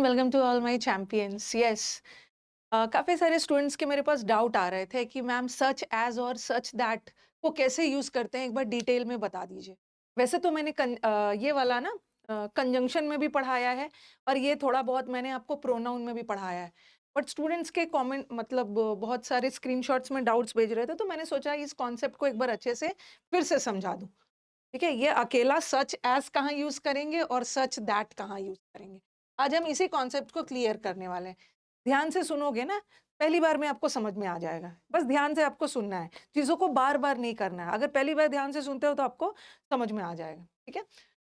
And welcome to all my champions. Yes, काफ़ी सारे students के मेरे पास डाउट आ रहे थे कि मैम सच एज और सच दैट को कैसे यूज़ करते हैं, एक बार डिटेल में बता दीजिए। वैसे तो मैंने ये वाला ना कंजंक्शन में भी पढ़ाया है और ये थोड़ा बहुत मैंने आपको प्रोनाउन में भी पढ़ाया है। बट स्टूडेंट्स के कमेंट मतलब बहुत सारे स्क्रीनशॉट्स में डाउट्स भेज रहे थे, तो मैंने सोचा इस कॉन्सेप्ट को एक बार अच्छे से फिर से समझा दूँ। ठीक है, ये अकेला सच एज़ कहाँ यूज़ करेंगे और सच दैट कहाँ यूज़ करेंगे। आज हम इसी कॉन्सेप्ट को क्लियर करने वाले हैं। ध्यान से सुनोगे ना, पहली बार में आपको समझ में आ जाएगा। बस ध्यान से आपको सुनना है, चीज़ों को बार-बार नहीं करना है। अगर पहली बार ध्यान से सुनते हो तो आपको समझ में आ जाएगा, ठीक है?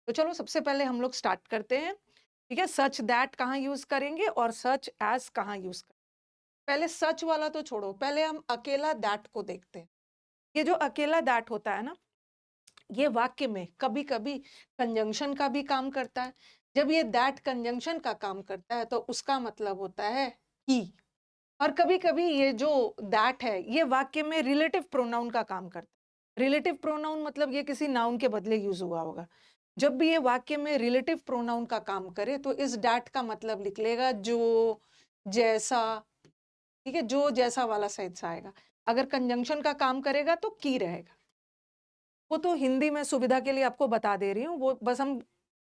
तो चलो सबसे पहले हम लोग स्टार्ट करते हैं, ठीक है? सच दैट कहाँ यूज़ करेंगे और सच एज़ कहाँ यूज़ करेंगे। पहले सच वाला तो छोड़ो, पहले हम अकेला दैट को देखते हैं। ये जो अकेला दैट होता है ना, ये वाक्य में कभी-कभी कंजंक्शन का भी काम करता है। जब ये दैट कंजंक्शन का काम करता है तो उसका मतलब होता है कि। और कभी-कभी ये जो दैट है ये वाक्य में रिलेटिव प्रोनाउन का काम करता है। रिलेटिव प्रोनाउन मतलब ये किसी नाउन के बदले यूज़ हुआ होगा। जब भी ये वाक्य में रिलेटिव प्रोनाउन का काम करे तो इस दैट का मतलब निकलेगा जो, जैसा, ठीक है? जो, जैसा वाला सेंस आएगा। अगर कंजंक्शन का काम करेगा तो की रहेगा। वो तो हिंदी में सुविधा के लिए आपको बता दे रही हूँ, वो बस हम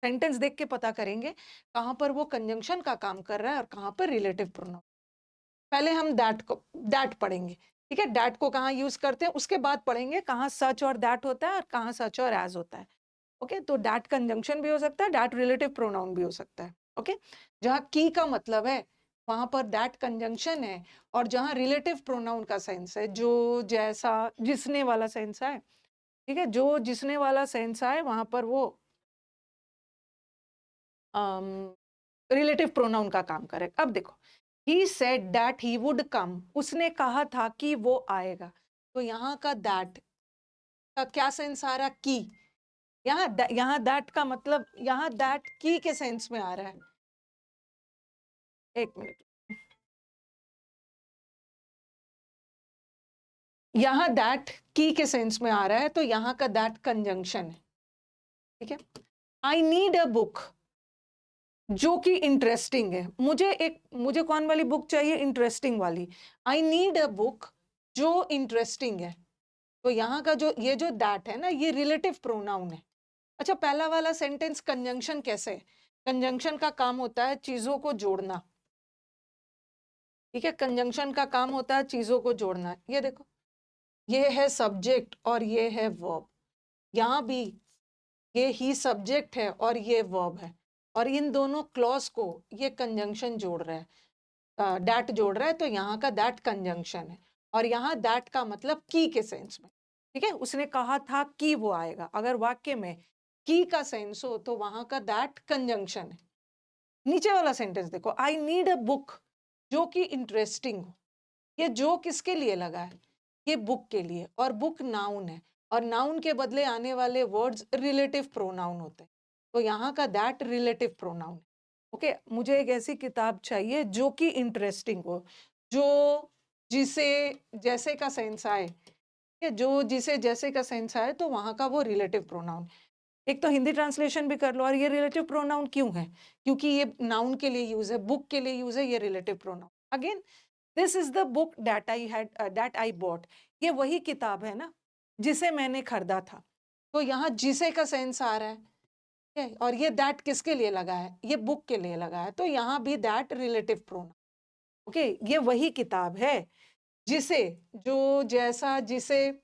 सेंटेंस देख के पता करेंगे, कहाँ पर वो कंजंक्शन का काम कर रहा है और कहाँ पर रिलेटिव प्रोनाउन। पहले हम दैट पढ़ेंगे, ठीक है? दैट को कहाँ यूज़ करते हैं, उसके बाद पढ़ेंगे कहाँ सच और दैट होता है और कहाँ सच और एज़ होता है। ओके? तो दैट कंजंक्शन भी हो सकता है, दैट रिलेटिव प्रोनाउन भी हो सकता है। ओके? जहाँ की का मतलब है, वहाँ पर दैट कंजंक्शन है और जहाँ रिलेटिव प्रोनाउन का सेंस है, जो, जैसा, जिसने वाला सेंस है, ठीक है? जो जिसने वाला सेंस आए वहाँ पर वो रिलेटिव प्रोनाउन का काम करे। अब देखो, he said that he would come, उसने कहा था कि वो आएगा। तो यहाँ का दैट का क्या सेंस आ रहा? की। यहाँ दैट का मतलब यहाँ दैट की के सेंस में आ रहा है। एक मिनट, यहाँ दैट की के सेंस में आ रहा है तो यहाँ का दैट कंजंक्शन है, ठीक है? आई नीड अ बुक, जो कि इंटरेस्टिंग है। मुझे कौन वाली बुक चाहिए? इंटरेस्टिंग वाली। आई नीड अ बुक जो इंटरेस्टिंग है। तो यहाँ का जो ये जो दैट है ना, ये रिलेटिव प्रोनाउन है। अच्छा, पहला वाला सेंटेंस कंजंक्शन कैसे है? कंजंक्शन का काम होता है चीजों को जोड़ना, ठीक है? कंजंक्शन का काम होता है चीजों को जोड़ना। ये देखो, ये है सब्जेक्ट और ये है वर्ब। यहाँ भी ये ही सब्जेक्ट है और ये वर्ब है और इन दोनों क्लॉज को ये कंजंक्शन जोड़ रहा है, दैट जोड़ रहा है, तो यहाँ का दैट कंजंक्शन है। और यहाँ दैट का मतलब की के सेंस में, ठीक है? उसने कहा था कि वो आएगा। अगर वाक्य में की का सेंस हो तो वहां का दैट कंजंक्शन है। नीचे वाला सेंटेंस देखो, आई नीड अ बुक जो कि इंटरेस्टिंग हो। ये जो किसके लिए लगा है? ये बुक के लिए, और बुक नाउन है और नाउन के बदले आने वाले वर्ड्स रिलेटिव प्रोनाउन होते हैं। तो यहाँ का दैट रिलेटिव प्रोनाउन है। ओके, मुझे एक ऐसी किताब चाहिए जो कि इंटरेस्टिंग हो, जो, जिसे, जैसे का सेंस आए, या जो, जिसे, जैसे का सेंस आए, तो वहां का वो रिलेटिव प्रोनाउन। एक तो हिंदी ट्रांसलेशन भी कर लो। और ये रिलेटिव प्रोनाउन क्यों है? क्योंकि ये नाउन के लिए यूज है, बुक के लिए यूज है, ये relative pronoun. Again, this is the book that I bought. ये वही किताब है ना जिसे मैंने खरीदा था। तो यहाँ जिसे का सेंस आ रहा है, ठीक है? और ये दैट किसके लिए लगा है? ये बुक के लिए लगा है, तो यहाँ भी दैट रिलेटिव प्रोनाउन। ओके, ये वही किताब है जिसे, जो, जैसा, जिसे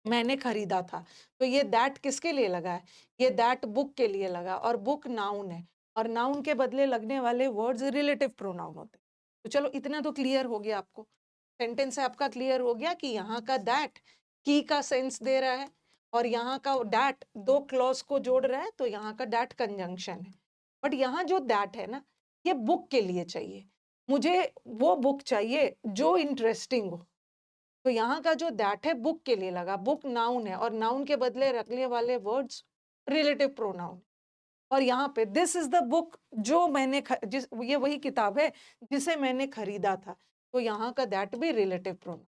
मैंने खरीदा था। तो ये दैट किसके लिए लगा है? ये दैट बुक के लिए लगा, और बुक नाउन है और नाउन के बदले लगने वाले वर्ड्स रिलेटिव प्रोनाउन होते हैं। तो चलो, इतना तो क्लियर हो गया आपको। सेंटेंस से आपका क्लियर हो गया कि यहाँ का दैट की का सेंस दे रहा है और यहाँ का दैट दो क्लॉज को जोड़ रहा है, तो यहाँ का दैट कंजंक्शन है। बट यहाँ जो दैट है ना, ये बुक के लिए चाहिए। मुझे वो बुक चाहिए जो इंटरेस्टिंग हो। तो यहाँ का जो दैट है बुक के लिए लगा। बुक नाउन है और नाउन के बदले रखने वाले वर्ड्स रिलेटिव प्रोनाउन। और यहाँ पे दिस इज द बुक जो मैंने ये वही किताब है जिसे मैंने खरीदा था। तो यहाँ का दैट भी रिलेटिव प्रोनाउन।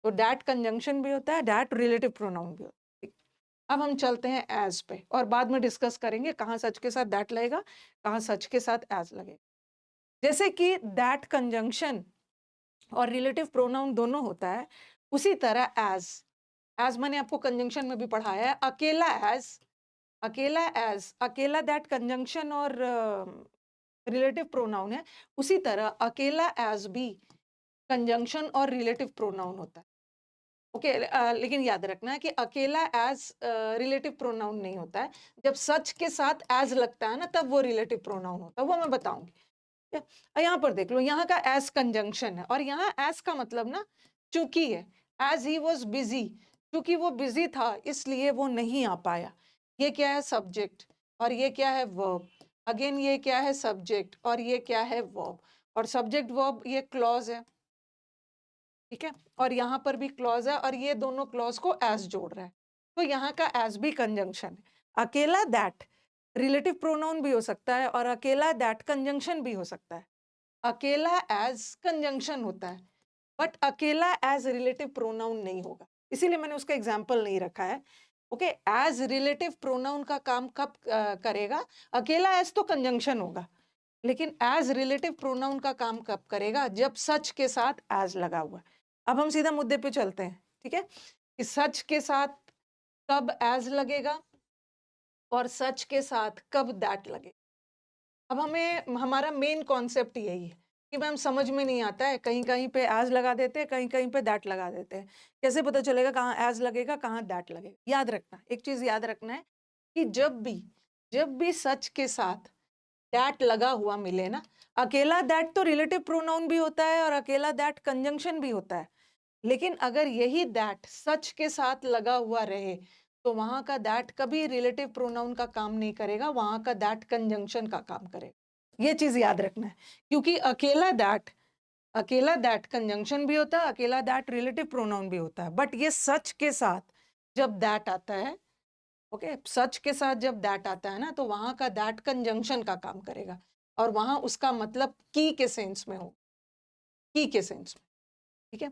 तो दैट कंजंक्शन भी होता है, दैट रिलेटिव प्रोनाउन भी होता है। अब हम चलते हैं एज पे और बाद में डिस्कस करेंगे कहाँ सच के साथ दैट लगेगा, कहाँ सच के साथ एज लगेगा। जैसे कि दैट कंजंक्शन और रिलेटिव प्रोनाउन दोनों होता है, उसी तरह एज मैंने आपको कंजंक्शन में भी पढ़ाया है। अकेला दैट कंजंक्शन और रिलेटिव प्रोनाउन है, उसी तरह अकेला एज भी कंजंक्शन और रिलेटिव प्रोनाउन होता है। ओके लेकिन याद रखना है कि अकेला एज रिलेटिव प्रोनाउन नहीं होता है। जब सच के साथ एज लगता है ना, तब वो रिलेटिव प्रोनाउन होता है, वो मैं बताऊंगी। यहाँ पर देख लो, यहाँ का एज कंजंक्शन है और यहाँ एज का मतलब ना चूंकि है। एज ही वॉज बिजी, चूंकि वो बिजी था इसलिए वो नहीं आ पाया। ये क्या है? सब्जेक्ट। और ये क्या है? वर्ब। अगेन ये क्या है? सब्जेक्ट। और ये क्या है? वर्ब। और सब्जेक्ट वर्ब ये क्लॉज है, ठीक है। और यहाँ पर भी क्लॉज है और ये दोनों क्लॉज को एज जोड़ रहा है, तो यहाँ का एज भी कंजंक्शन है। अकेला दैट रिलेटिव प्रोनाउन भी हो सकता है और अकेला दैट कंजंक्शन भी हो सकता है। अकेला एज कंजंक्शन होता है बट अकेला एज रिलेटिव प्रोनाउन नहीं होगा, इसीलिए मैंने उसका एग्जाम्पल नहीं रखा है। ओके एज रिलेटिव प्रोनाउन का काम कब करेगा? अकेला एज तो कंजंक्शन होगा, लेकिन एज रिलेटिव प्रोनाउन का काम कब करेगा? जब सच के साथ एज लगा हुआ है। अब हम सीधा मुद्दे पे चलते हैं, ठीक है, कि सच के साथ कब एज लगेगा और सच के साथ कब दैट लगेगा। अब हमें हमारा मेन कॉन्सेप्ट यही है कि मैम समझ में नहीं आता है, कहीं कहीं पे एज लगा देते हैं, कहीं कहीं पे दैट लगा देते हैं। कैसे पता चलेगा कहाँ एज लगेगा कहाँ दैट लगेगा? याद रखना, एक चीज याद रखना है कि जब भी सच के साथ दैट लगा हुआ मिले ना, अकेला दैट तो रिलेटिव प्रोनाउन भी होता है और अकेला दैट कंजंक्शन भी होता है, लेकिन अगर यही दैट सच के साथ लगा हुआ रहे तो वहां का दैट कभी रिलेटिव प्रोनाउन का काम नहीं करेगा, वहां का दैट कंजंक्शन का काम करेगा। ये चीज याद रखना है, क्योंकि अकेला दैट कंजंक्शन भी होता है, अकेला दैट रिलेटिव प्रोनाउन भी होता है, बट ये सच के साथ जब दैट आता है, ओके सच के साथ जब दैट आता है ना, तो वहां का दैट कंजंक्शन का काम करेगा और वहां उसका मतलब की के सेंस में हो, की के सेंस में, ठीक है।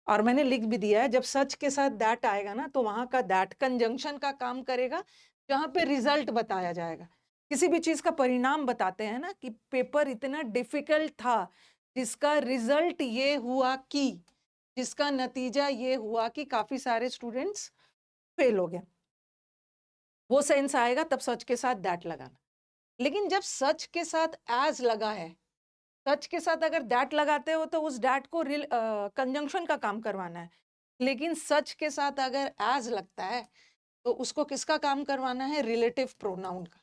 और मैंने लिख भी दिया है, जब सच के साथ दैट आएगा ना, तो वहां का दैट कंजंक्शन का काम करेगा, जहां पे रिजल्ट बताया जाएगा। किसी भी चीज का परिणाम बताते हैं ना, कि पेपर इतना डिफिकल्ट था जिसका रिजल्ट ये हुआ कि, जिसका नतीजा ये हुआ कि काफी सारे स्टूडेंट्स फेल हो गए, वो सेंस आएगा तब सच के साथ दैट लगाना। लेकिन जब सच के साथ एज लगा है, सच के साथ अगर दैट लगाते हो तो उस दैट को कंजंक्शन का काम करवाना है, लेकिन सच के साथ अगर एज लगता है तो उसको किसका काम करवाना है? रिलेटिव प्रोनाउन का,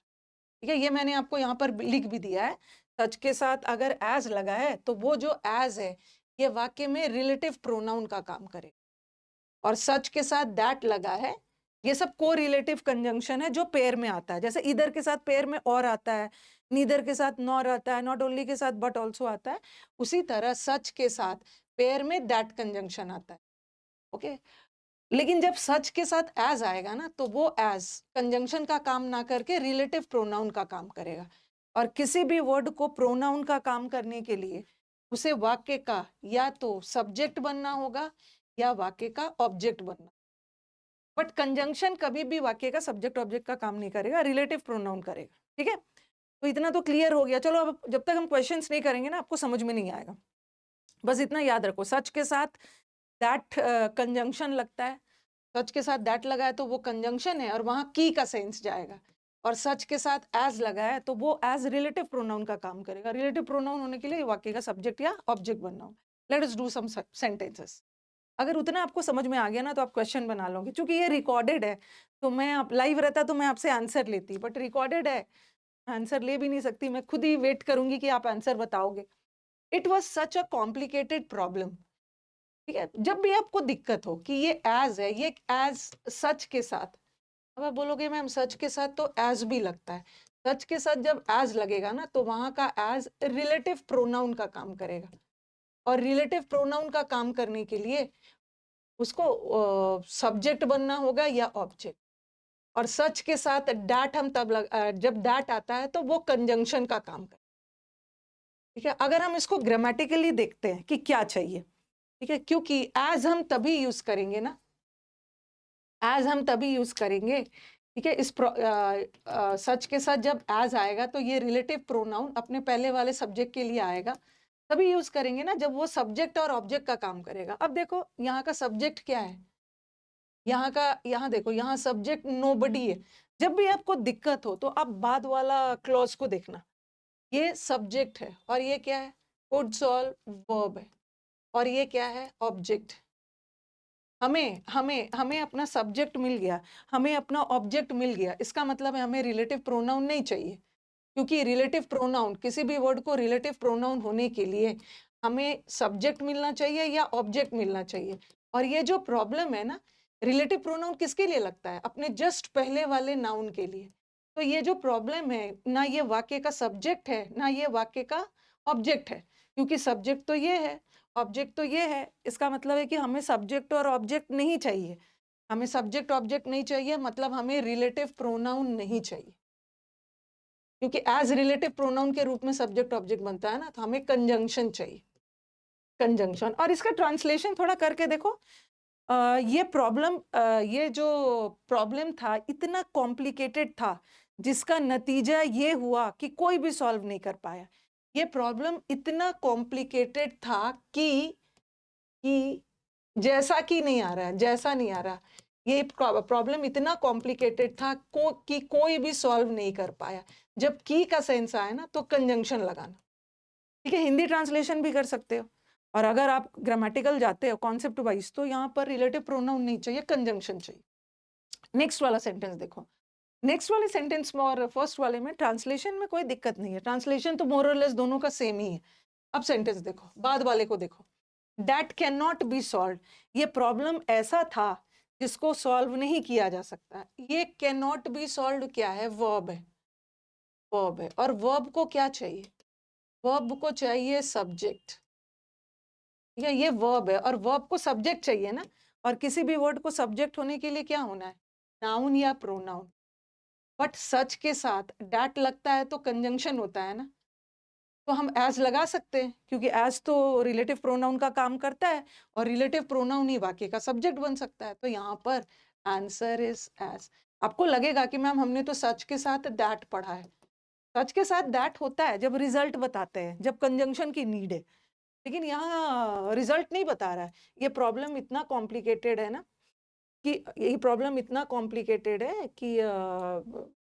ठीक है। ये मैंने आपको यहाँ पर लिख भी दिया है, सच के साथ अगर एज लगा है तो वो जो एज है ये वाक्य में रिलेटिव प्रोनाउन का काम करे, और सच के साथ दैट लगा है, ये सब को रिलेटिव कंजंक्शन है जो पेयर में आता है। जैसे इधर के साथ पेयर में और आता है, नीदर के साथ नॉर आता है, नॉट ओनली के साथ बट ऑल्सो आता है, उसी तरह सच के साथ पेयर में दैट कंजंक्शन आता है, ओके। लेकिन जब सच के साथ एज आएगा ना, तो वो एज कंजंक्शन का काम ना करके रिलेटिव प्रोनाउन का काम करेगा, और किसी भी वर्ड को प्रोनाउन का काम करने के लिए उसे वाक्य का या तो सब्जेक्ट बनना होगा या वाक्य का ऑब्जेक्ट बनना। बट कंजंक्शन कभी भी वाक्य का सब्जेक्ट ऑब्जेक्ट का काम नहीं करेगा, रिलेटिव प्रोनाउन करेगा, ठीक है। तो इतना तो क्लियर हो गया। चलो अब जब तक हम क्वेश्चंस नहीं करेंगे ना, आपको समझ में नहीं आएगा। बस इतना याद रखो, सच के साथ दैट कंजंक्शन लगता है, सच के साथ दैट लगा है तो वो कंजंक्शन है और वहां की का सेंस जाएगा, और सच के साथ एज लगा है तो वो एज रिलेटिव प्रोनाउन का काम करेगा। रिलेटिव प्रोनाउन होने के लिए वाक्य का सब्जेक्ट या ऑब्जेक्ट बनना होगा। Let us do some sentences. अगर उतना आपको समझ में आ गया ना, तो आप क्वेश्चन बना लोगे। क्योंकि ये रिकॉर्डेड है, तो मैं आप लाइव रहता तो मैं आपसे आंसर लेती, बट रिकॉर्डेड है, आंसर ले भी नहीं सकती, मैं खुद ही वेट करूंगी कि आप आंसर बताओगे। It was such a complicated problem, ठीक है। जब भी आपको दिक्कत हो कि ये एज है, ये एज सच के साथ, अब आप बोलोगे मैम सच के साथ तो एज भी लगता है। सच के साथ जब एज लगेगा ना, तो वहां का एज रिलेटिव प्रोनाउन का काम करेगा, और रिलेटिव प्रोनाउन का काम करने के लिए उसको सब्जेक्ट बनना होगा या ऑब्जेक्ट। और सच के साथ डैट हम जब डैट आता है तो वो कंजंक्शन का काम करता है, ठीक है। अगर हम इसको ग्रामेटिकली देखते हैं कि क्या चाहिए, ठीक है, क्योंकि एज हम तभी यूज करेंगे ना, एज हम तभी यूज करेंगे, ठीक है, सच के साथ जब एज आएगा तो ये रिलेटिव प्रोनाउन अपने पहले वाले सब्जेक्ट के लिए आएगा, तभी यूज करेंगे ना जब वो सब्जेक्ट और ऑब्जेक्ट का काम करेगा। अब देखो यहाँ का सब्जेक्ट क्या है, यहाँ देखो, यहाँ सब्जेक्ट नोबडी है। जब भी आपको दिक्कत हो तो आप बाद वाला क्लॉज को देखना, ये सब्जेक्ट है और ये क्या है, कुड सॉल्व वर्ब है, और ये क्या है, ऑब्जेक्ट। हमें हमें हमें अपना सब्जेक्ट मिल गया, हमें अपना ऑब्जेक्ट मिल गया, इसका मतलब है हमें रिलेटिव प्रोनाउन नहीं चाहिए, क्योंकि रिलेटिव प्रोनाउन, किसी भी वर्ड को रिलेटिव प्रोनाउन होने के लिए हमें सब्जेक्ट मिलना चाहिए या ऑब्जेक्ट मिलना चाहिए। और ये जो प्रॉब्लम है ना, रिलेटिव प्रोनाउन किसके लिए लगता है, अपने जस्ट पहले वाले नाउन के लिए। तो ये जो प्रॉब्लम है ना, ये वाक्य का सब्जेक्ट है ना ये वाक्य का ऑब्जेक्ट है, क्योंकि सब्जेक्ट तो ये है, ऑब्जेक्ट तो ये है। इसका मतलब है कि हमें सब्जेक्ट और ऑब्जेक्ट नहीं चाहिए, हमें सब्जेक्ट ऑब्जेक्ट नहीं चाहिए, मतलब हमें रिलेटिव प्रोनाउन नहीं चाहिए, क्योंकि एज रिलेटिव प्रोनाउन के रूप में सब्जेक्ट ऑब्जेक्ट बनता है ना, तो हमें कंजंक्शन चाहिए, कंजंक्शन। और इसका ट्रांसलेशन थोड़ा करके देखो। ये जो प्रॉब्लम था इतना कॉम्प्लिकेटेड था, जिसका नतीजा ये हुआ कि कोई भी सॉल्व नहीं कर पाया। ये प्रॉब्लम इतना कॉम्प्लिकेटेड था कि जैसा कि नहीं आ रहा है, जैसा नहीं आ रहा, ये प्रॉब्लम इतना कॉम्प्लिकेटेड था कि कोई भी सॉल्व नहीं कर पाया। जब की का सेंस आए ना तो कंजंक्शन लगाना, ठीक है। हिंदी ट्रांसलेशन भी कर सकते हो, और अगर आप ग्रामेटिकल जाते हो कॉन्सेप्ट वाइज तो यहाँ पर रिलेटिव प्रोनाउन नहीं चाहिए, कंजंक्शन चाहिए। नेक्स्ट वाला सेंटेंस देखो, नेक्स्ट वाले सेंटेंस में और फर्स्ट वाले में ट्रांसलेशन में कोई दिक्कत नहीं है, ट्रांसलेशन तो मोर और लेस दोनों का सेम ही है। अब सेंटेंस देखो, बाद वाले को देखो, that can not be solve, ये प्रॉब्लम ऐसा था जिसको सॉल्व नहीं किया जा सकता। ये कैन नॉट बी सॉल्व क्या है, वर्ब है, वर्ब है। और वर्ब को क्या चाहिए, वर्ब को चाहिए सब्जेक्ट, ठीक है, ये वर्ब है और वर्ब को सब्जेक्ट चाहिए ना। और किसी भी वर्ड को सब्जेक्ट होने के लिए क्या होना है, नाउन या प्रोनाउन। बट सच के साथ डैट लगता है तो कंजंक्शन होता है ना, तो हम एज लगा सकते हैं, क्योंकि एज तो रिलेटिव प्रोनाउन का काम करता है, और रिलेटिव प्रोनाउन ही वाक्य का सब्जेक्ट बन सकता है। तो यहाँ पर आंसर इज एज। आपको लगेगा कि मैम हमने तो सच के साथ दैट पढ़ा है, सच के साथ दैट होता है जब रिजल्ट बताते हैं, जब कंजंक्शन की नीड है, लेकिन यहाँ रिजल्ट नहीं बता रहा है। ये प्रॉब्लम इतना कॉम्प्लिकेटेड है ना, कि ये प्रॉब्लम इतना कॉम्प्लिकेटेड है कि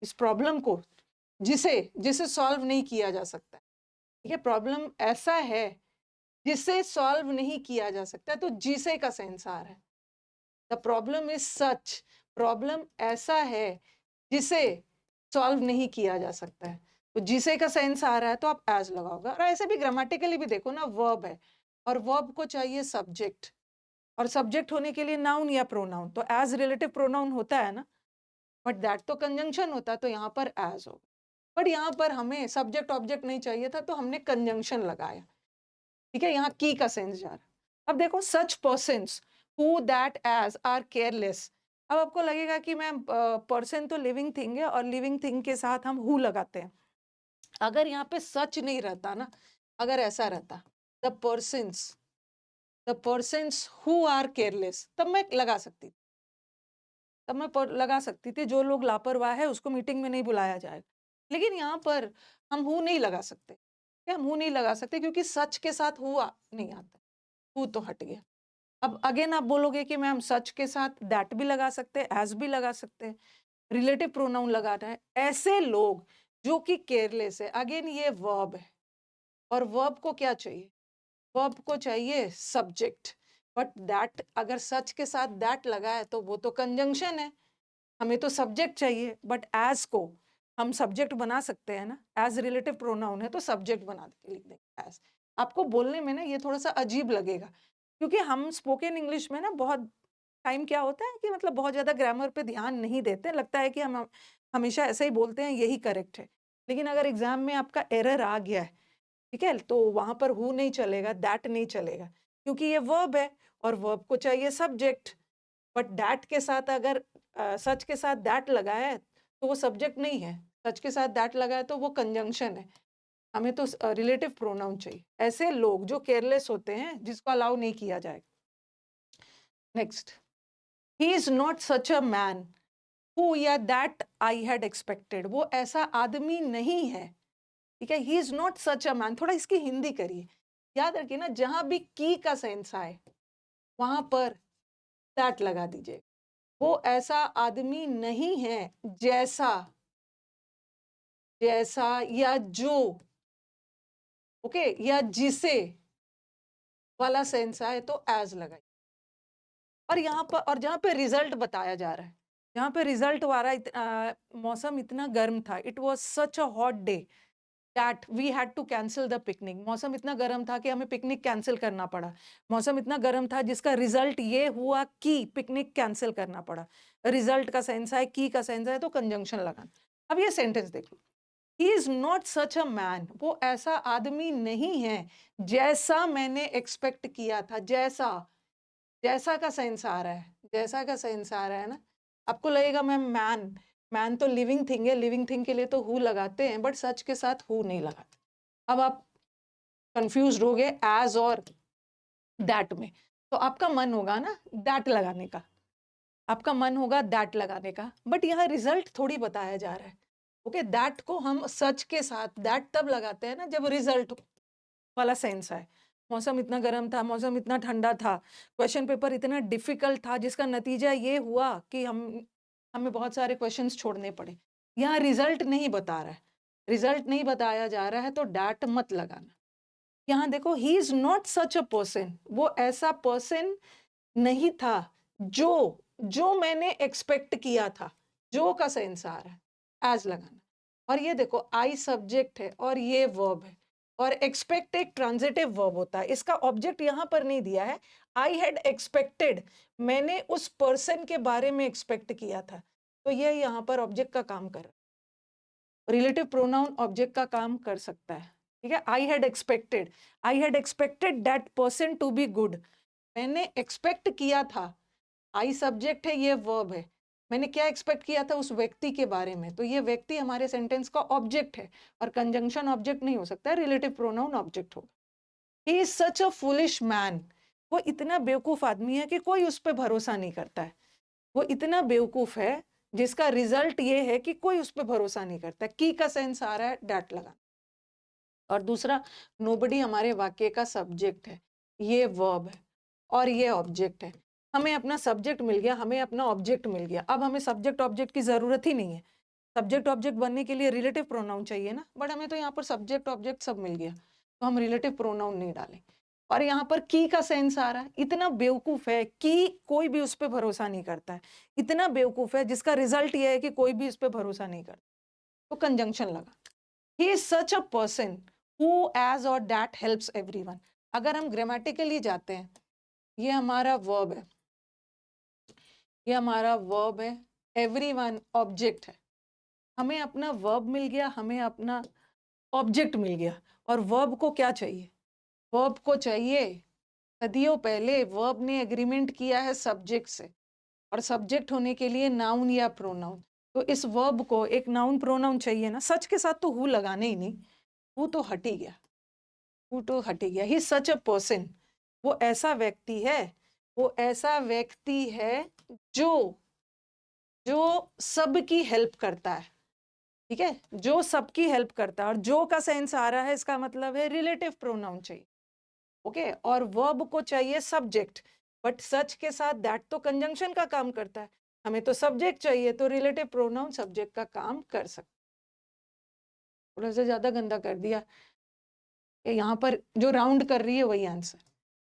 इस प्रॉब्लम को जिसे जिसे सॉल्व नहीं किया जा सकता, ठीक है, प्रॉब्लम ऐसा है जिसे सॉल्व नहीं किया जा सकता, तो जिसे का सेंस आ रहा है। The problem is such, problem ऐसा है जिसे सॉल्व नहीं किया जा सकता है, तो जिसे का सेंस आ रहा है तो आप एज लगाओगे। और ऐसे भी ग्रामेटिकली भी देखो ना, वर्ब है और वर्ब को चाहिए सब्जेक्ट, और सब्जेक्ट होने के लिए नाउन या प्रोनाउन, तो एज रिलेटिव प्रोनाउन होता है ना, बट दैट तो कंजंक्शन होता है, तो यहाँ पर एज होगा। बट यहाँ पर हमें सब्जेक्ट ऑब्जेक्ट नहीं चाहिए था, तो हमने कंजंक्शन लगाया, ठीक है, यहाँ की का सेंस जा रहा। अब देखो, such persons who that as are careless. अब आपको लगेगा कि मैम पर्सन तो लिविंग थिंग है और लिविंग थिंग के साथ हम हु लगाते हैं। अगर यहाँ पे सच नहीं रहता ना, अगर ऐसा रहता the persons who are careless, तब मैं लगा सकती थी, तब मैं लगा सकती थी जो लोग लापरवाह है उसको मीटिंग में नहीं बुलाया जाएगा। लेकिन यहाँ पर हम हु नहीं लगा सकते, क्या हम हु नहीं लगा सकते, क्योंकि सच के साथ हुआ नहीं आता, हु तो हट गया। अब अगेन आप बोलोगे कि मैम सच के साथ दैट भी लगा सकते हैं, एज भी लगा सकते हैं, रिलेटिव प्रोनाउन लगाना है। ऐसे लोग जो कि केयरलेस है, अगेन ये वर्ब है, और वर्ब को क्या चाहिए, वर्ब को चाहिए सब्जेक्ट। बट दैट, अगर सच के साथ दैट लगा है तो वो तो कंजंक्शन है, हमें तो सब्जेक्ट चाहिए। बट एज को हम सब्जेक्ट बना सकते हैं ना, एज रिलेटिव प्रोनाउन है तो सब्जेक्ट बना के लिख देंगे एज। आपको बोलने में ना ये थोड़ा सा अजीब लगेगा, क्योंकि हम स्पोकन इंग्लिश में ना बहुत टाइम क्या होता है कि मतलब बहुत ज़्यादा ग्रामर पे ध्यान नहीं देते, लगता है कि हम हमेशा ऐसे ही बोलते हैं, यही करेक्ट है। लेकिन अगर एग्जाम में आपका एरर आ गया है, ठीक है, तो वहां पर हु नहीं चलेगा, दैट नहीं चलेगा, क्योंकि ये वर्ब है और वर्ब को चाहिए सब्जेक्ट। बट दैट के साथ अगर सच के साथ दैट लगा है तो वो सब्जेक्ट नहीं है, सच के साथ दैट लगा है तो वो कंजंक्शन है, हमें तो रिलेटिव प्रोनाउन चाहिए। ऐसे लोग जो केयरलेस होते हैं जिसको अलाउ नहीं किया जाएगा। Next, he is not such a man who या दैट आई हैड एक्सपेक्टेड, वो ऐसा आदमी नहीं है, ठीक है। ही is not such a man, थोड़ा इसकी हिंदी करिए, याद रखिए ना, जहां भी की का सेंस आए वहां पर दैट लगा दीजिए। वो ऐसा आदमी नहीं है जैसा, जैसा या जो, ओके, या जिसे वाला सेंस आए तो एज लगाइए। और यहाँ पर, और जहाँ पे रिजल्ट बताया जा रहा है, जहाँ पे रिजल्ट आ रहा है, मौसम इतना गर्म था, it was such a hot day that we had to cancel the picnic. मौसम इतना गर्म था कि हमें पिकनिक कैंसिल करना पड़ा। मौसम इतना गर्म था जिसका रिजल्ट ये हुआ कि पिकनिक कैंसिल करना पड़ा। रिजल्ट का सेंस है, की का सेंस है, तो कंजंक्शन लगाना। अब ये सेंटेंस देख लो, he is not such a man, वो ऐसा आदमी नहीं है जैसा मैंने एक्सपेक्ट किया था। जैसा, जैसा का सेंस आ रहा है, जैसा का सेंस आ रहा है ना। आपको लगेगा मैम मैन, मैन तो लिविंग थिंग है, लिविंग थिंग के लिए तो हु लगाते हैं, बट सच के साथ हु नहीं लगाते। अब आप कंफ्यूज हो गए एज और दैट में, तो आपका मन होगा ना दैट लगाने का, आपका मन होगा दैट लगाने का, बट यहाँ रिजल्ट थोड़ी बताया जा रहा है। ओके, दैट को हम सच के साथ दैट तब लगाते हैं ना जब रिजल्ट वाला सेंस है। मौसम इतना गर्म था, मौसम इतना ठंडा था, क्वेश्चन पेपर इतना डिफिकल्ट था, जिसका नतीजा ये हुआ कि हमें बहुत सारे क्वेश्चंस छोड़ने पड़े। यहाँ रिजल्ट नहीं बता रहा है, रिजल्ट नहीं बताया जा रहा है, तो डैट मत लगाना। यहाँ देखो, ही is not such a person, वो ऐसा पर्सन नहीं था जो, जो मैंने एक्सपेक्ट किया था। जो का सेंस आ रहा है, एज लगाना। और ये देखो, आई सब्जेक्ट है और ये वर्ब है, और एक्सपेक्ट एक ट्रांजिटिव वर्ब होता है। इसका ऑब्जेक्ट यहां पर नहीं दिया है। आई हैड एक्सपेक्टेड, मैंने उस पर्सन के बारे में एक्सपेक्ट किया था, तो ये यहां पर ऑब्जेक्ट का काम कर रहा है। रिलेटिव प्रोनाउन ऑब्जेक्ट का काम कर सकता है, ठीक है। I had expected that person to be good, मैंने एक्सपेक्ट किया था। आई सब्जेक्ट है, ये वर्ब है, मैंने क्या एक्सपेक्ट किया था उस व्यक्ति के बारे में, तो ये व्यक्ति हमारे सेंटेंस का ऑब्जेक्ट है, और कंजंक्शन ऑब्जेक्ट नहीं हो सकता, रिलेटिव प्रोनाउन ऑब्जेक्ट होगा। ही is such a foolish man, वो इतना बेवकूफ आदमी है कि कोई उस पर भरोसा नहीं करता है। वो इतना बेवकूफ है जिसका रिजल्ट ये है कि कोई उस पर भरोसा नहीं करता। की का सेंस आ रहा है, डैट लगा। और दूसरा, नोबडी हमारे वाक्य का सब्जेक्ट है, ये वर्ब है, और ये ऑब्जेक्ट है। हमें अपना सब्जेक्ट मिल गया, हमें अपना ऑब्जेक्ट मिल गया। अब हमें सब्जेक्ट ऑब्जेक्ट की जरूरत ही नहीं है। सब्जेक्ट ऑब्जेक्ट बनने के लिए रिलेटिव प्रोनाउन चाहिए ना, बट हमें तो यहाँ पर सब्जेक्ट ऑब्जेक्ट सब मिल गया, तो हम रिलेटिव प्रोनाउन नहीं डालें। और यहाँ पर की का सेंस आ रहा है, इतना बेवकूफ है कि कोई भी उस पर भरोसा नहीं करता है। इतना बेवकूफ है जिसका रिजल्ट ये है कि कोई भी उस पर भरोसा नहीं करता, तो कंजंक्शन लगा। He is such a person who as और दैट हेल्प्स एवरीवन। अगर हम ग्रामेटिकली जाते हैं, ये हमारा वर्ब है, ये हमारा वर्ब है, एवरीवन ऑब्जेक्ट है। हमें अपना वर्ब मिल गया, हमें अपना ऑब्जेक्ट मिल गया। और वर्ब को क्या चाहिए? वर्ब को चाहिए, सदियों पहले वर्ब ने एग्रीमेंट किया है सब्जेक्ट से, और सब्जेक्ट होने के लिए नाउन या प्रोनाउन। तो इस वर्ब को एक नाउन प्रोनाउन चाहिए ना, सच के साथ तो हु लगाने ही नहीं, हु तो हट ही गया, हु तो हट ही गया। ही सच अ पर्सन, वो ऐसा व्यक्ति है, वो ऐसा व्यक्ति है जो, जो सबकी हेल्प करता है, ठीक है, जो सबकी हेल्प करता है। और जो का सेंस आ रहा है, इसका मतलब है रिलेटिव प्रोनाउन चाहिए, ओके। और वर्ब को चाहिए सब्जेक्ट, बट सच के साथ दैट तो कंजंक्शन का काम करता है, हमें तो सब्जेक्ट चाहिए, तो रिलेटिव प्रोनाउन सब्जेक्ट का काम कर सकता है। थोड़ा सा ज्यादा गंदा कर दिया, यहाँ पर जो राउंड कर रही है वही आंसर।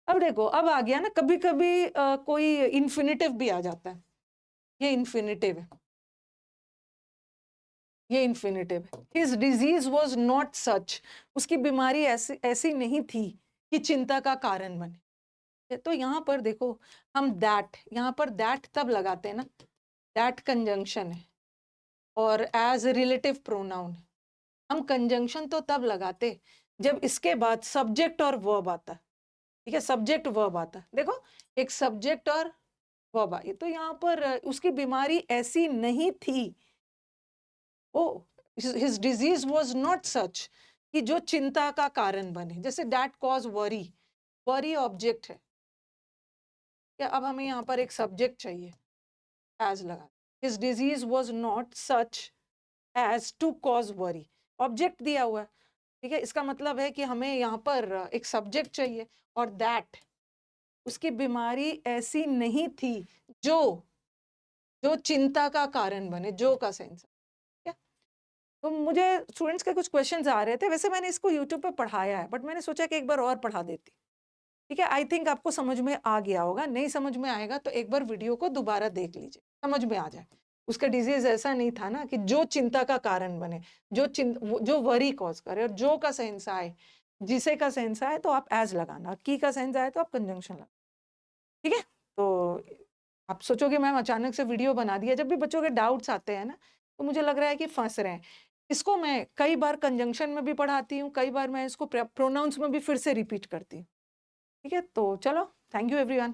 अब देखो, अब आ गया ना, कभी कभी कोई इन्फिनिटिव भी आ जाता है। ये इन्फिनिटिव है, ये इन्फिनिटिव है। हिज डिजीज वॉज नॉट सच, उसकी बीमारी ऐसी ऐसी नहीं थी कि चिंता का कारण बने। तो यहाँ पर देखो, हम दैट, यहाँ पर दैट तब लगाते हैं ना, दैट कंजंक्शन है और एज रिलेटिव प्रोनाउन है। हम कंजंक्शन तो तब लगाते जब इसके बाद सब्जेक्ट और वर्ब आता, ठीक है, सब्जेक्ट वर्ब आता। देखो, एक सब्जेक्ट और वर्ब आई, तो यहाँ पर उसकी बीमारी ऐसी नहीं थी, oh his disease was not such, कि जो चिंता का कारण बने। जैसे that cause worry, worry object है, क्या? अब हमें यहाँ पर एक सब्जेक्ट चाहिए, एज लगा, his disease was not such as to cause worry, object दिया हुआ है, ठीक है, इसका मतलब है कि हमें यहाँ पर एक सब्जेक्ट चाहिए, और दैट, उसकी बीमारी ऐसी नहीं थी जो जो चिंता का कारण बने, जो का सेंस है। तो मुझे स्टूडेंट्स के कुछ क्वेश्चंस आ रहे थे, वैसे मैंने इसको यूट्यूब पे पढ़ाया है, बट मैंने सोचा कि एक बार और पढ़ा देती, ठीक है। आई थिंक आपको समझ में आ गया होगा, नहीं समझ में आएगा तो एक बार वीडियो को दोबारा देख लीजिए, समझ में आ जाए। उसका डिजीज ऐसा नहीं था ना कि जो चिंता का कारण बने, जो वरी कॉज करे, और जो का सेंस आए, जिसे का सेंस आए तो आप एज लगाना, की का सेंस आए तो आप कंजंक्शन लगाना, ठीक है। तो आप सोचोगे मैम अचानक से वीडियो बना दिया, जब भी बच्चों के डाउट्स आते हैं ना, तो मुझे लग रहा है कि फंस रहे हैं। इसको मैं कई बार कंजंक्शन में भी पढ़ाती हूँ, कई बार मैं इसको प्रोनाउंस में भी फिर से रिपीट करती हूँ, ठीक है। तो चलो, थैंक यू एवरीवन।